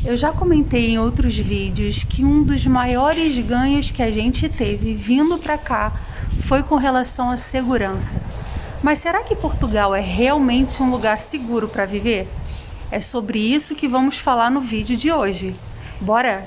Eu já comentei em outros vídeos que um dos maiores ganhos que a gente teve vindo para cá foi com relação à segurança. Mas será que Portugal é realmente um lugar seguro para viver? É sobre isso que vamos falar no vídeo de hoje. Bora?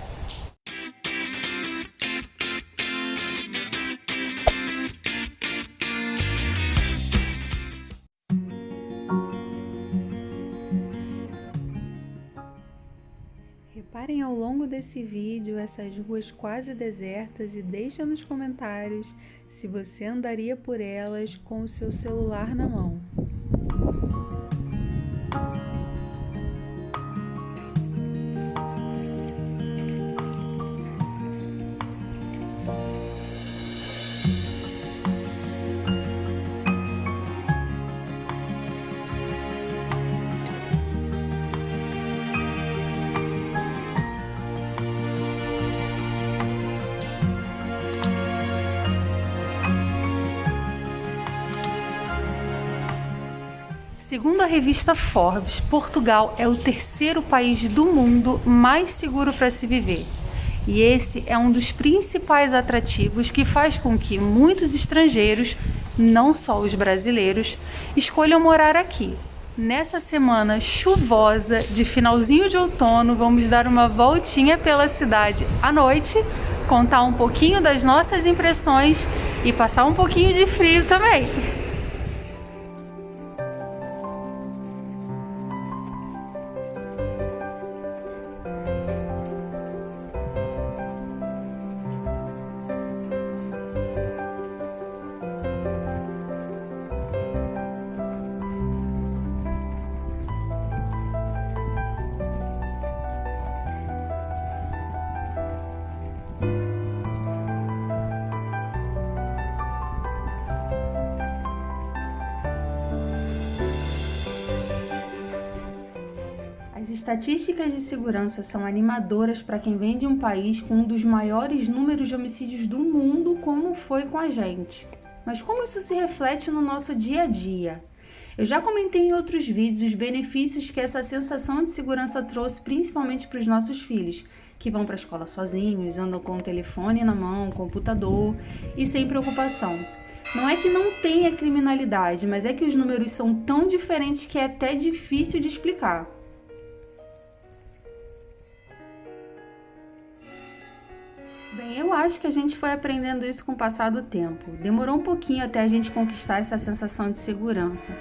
Reparem ao longo desse vídeo essas ruas quase desertas e deixa nos comentários se você andaria por elas com o seu celular na mão. Segundo a revista Forbes, Portugal é o terceiro país do mundo mais seguro para se viver. E esse é um dos principais atrativos que faz com que muitos estrangeiros, não só os brasileiros, escolham morar aqui. Nessa semana chuvosa de finalzinho de outono, vamos dar uma voltinha pela cidade à noite, contar um pouquinho das nossas impressões e passar um pouquinho de frio também. As estatísticas de segurança são animadoras para quem vem de um país com um dos maiores números de homicídios do mundo, como foi com a gente. Mas como isso se reflete no nosso dia a dia? Eu já comentei em outros vídeos os benefícios que essa sensação de segurança trouxe, principalmente para os nossos filhos, que vão para a escola sozinhos, andam com o telefone na mão, computador e sem preocupação. Não é que não tenha criminalidade, mas é que os números são tão diferentes que é até difícil de explicar. Bem, eu acho que a gente foi aprendendo isso com o passar do tempo. Demorou um pouquinho até a gente conquistar essa sensação de segurança.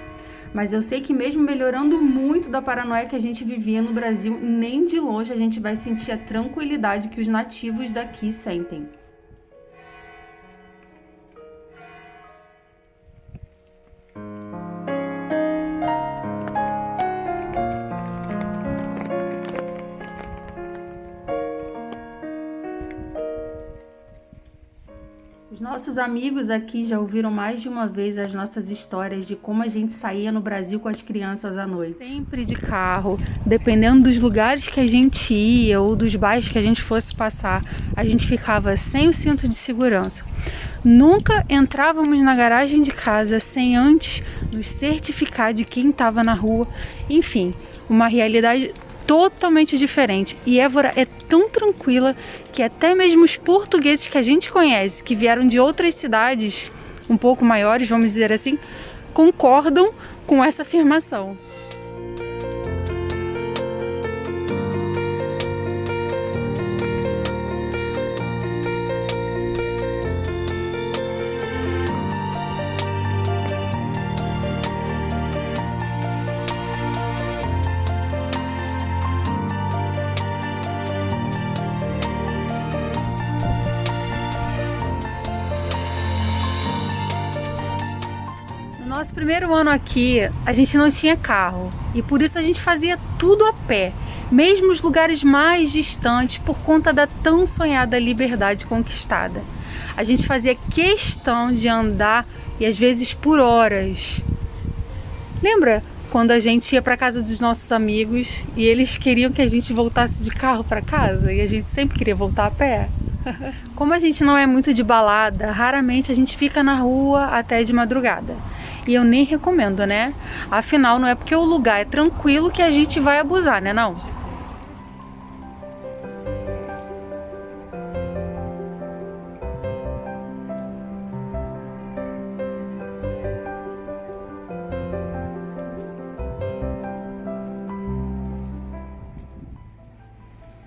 Mas eu sei que mesmo melhorando muito da paranoia que a gente vivia no Brasil, nem de longe a gente vai sentir a tranquilidade que os nativos daqui sentem. Os nossos amigos aqui já ouviram mais de uma vez as nossas histórias de como a gente saía no Brasil com as crianças à noite. Sempre de carro, dependendo dos lugares que a gente ia ou dos bairros que a gente fosse passar, a gente ficava sem o cinto de segurança. Nunca entrávamos na garagem de casa sem antes nos certificar de quem estava na rua. Enfim, uma realidade totalmente diferente. E Évora é tão tranquila que até mesmo os portugueses que a gente conhece, que vieram de outras cidades um pouco maiores, vamos dizer assim, concordam com essa afirmação. Nosso primeiro ano aqui, a gente não tinha carro e por isso a gente fazia tudo a pé, mesmo os lugares mais distantes, por conta da tão sonhada liberdade conquistada. A gente fazia questão de andar e às vezes por horas. Lembra quando a gente ia para casa dos nossos amigos e eles queriam que a gente voltasse de carro para casa e a gente sempre queria voltar a pé? Como a gente não é muito de balada, raramente a gente fica na rua até de madrugada. E eu nem recomendo, né? Afinal, não é porque o lugar é tranquilo que a gente vai abusar, né não?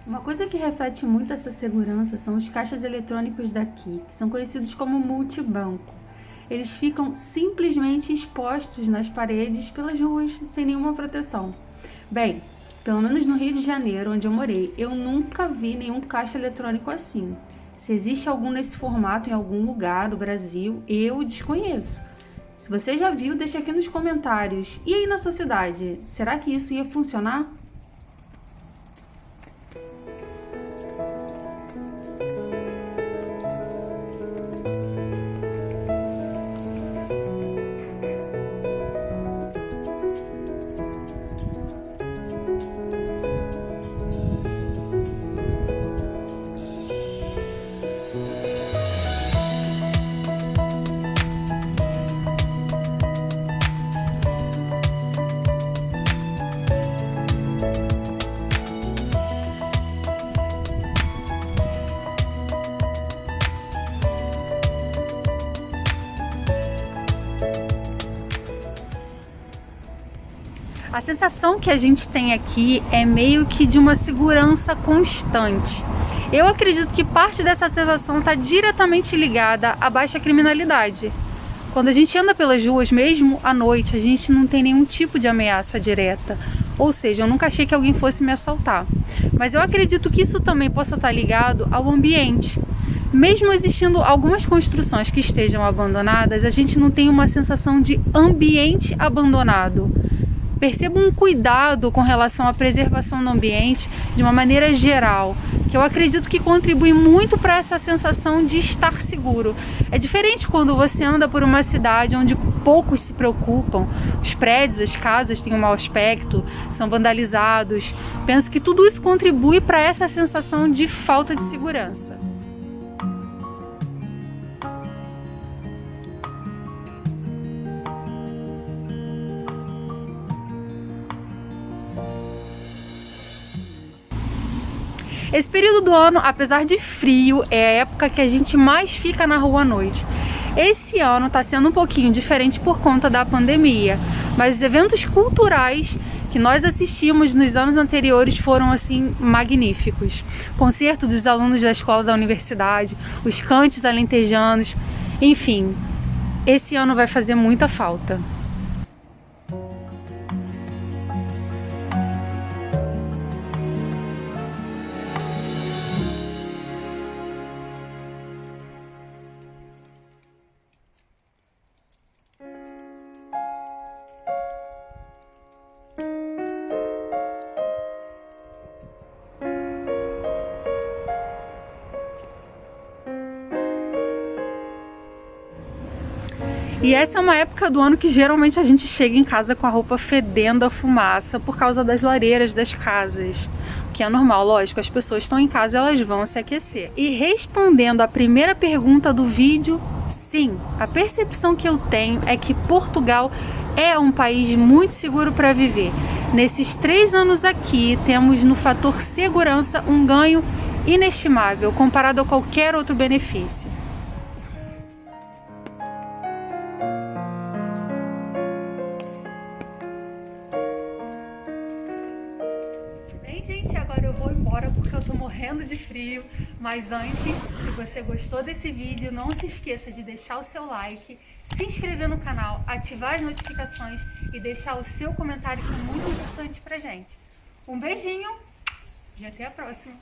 Uma coisa que reflete muito essa segurança são os caixas eletrônicos daqui, que são conhecidos como multibanco. Eles ficam simplesmente expostos nas paredes pelas ruas sem nenhuma proteção. Bem, pelo menos no Rio de Janeiro, onde eu morei, eu nunca vi nenhum caixa eletrônico assim. Se existe algum nesse formato em algum lugar do Brasil, eu desconheço. Se você já viu, deixa aqui nos comentários. E aí na sua cidade, será que isso ia funcionar? A sensação que a gente tem aqui é meio que de uma segurança constante. Eu acredito que parte dessa sensação está diretamente ligada à baixa criminalidade. Quando a gente anda pelas ruas, mesmo à noite, a gente não tem nenhum tipo de ameaça direta. Ou seja, eu nunca achei que alguém fosse me assaltar. Mas eu acredito que isso também possa estar ligado ao ambiente. Mesmo existindo algumas construções que estejam abandonadas, a gente não tem uma sensação de ambiente abandonado. Percebo um cuidado com relação à preservação do ambiente de uma maneira geral, que eu acredito que contribui muito para essa sensação de estar seguro. É diferente quando você anda por uma cidade onde poucos se preocupam, os prédios, as casas têm um mau aspecto, são vandalizados. Penso que tudo isso contribui para essa sensação de falta de segurança. Esse período do ano, apesar de frio, é a época que a gente mais fica na rua à noite. Esse ano está sendo um pouquinho diferente por conta da pandemia, mas os eventos culturais que nós assistimos nos anos anteriores foram assim magníficos. Concerto dos alunos da escola da universidade, os cantes alentejanos, enfim, esse ano vai fazer muita falta. E essa é uma época do ano que geralmente a gente chega em casa com a roupa fedendo a fumaça por causa das lareiras das casas. O que é normal, lógico, as pessoas estão em casa, elas vão se aquecer. E respondendo a primeira pergunta do vídeo, sim, a percepção que eu tenho é que Portugal é um país muito seguro para viver. Nesses 3 anos aqui, temos no fator segurança um ganho inestimável comparado a qualquer outro benefício. Gente, agora eu vou embora porque eu tô morrendo de frio, mas antes, se você gostou desse vídeo, não se esqueça de deixar o seu like, se inscrever no canal, ativar as notificações e deixar o seu comentário, que é muito importante pra gente. Um beijinho e até a próxima!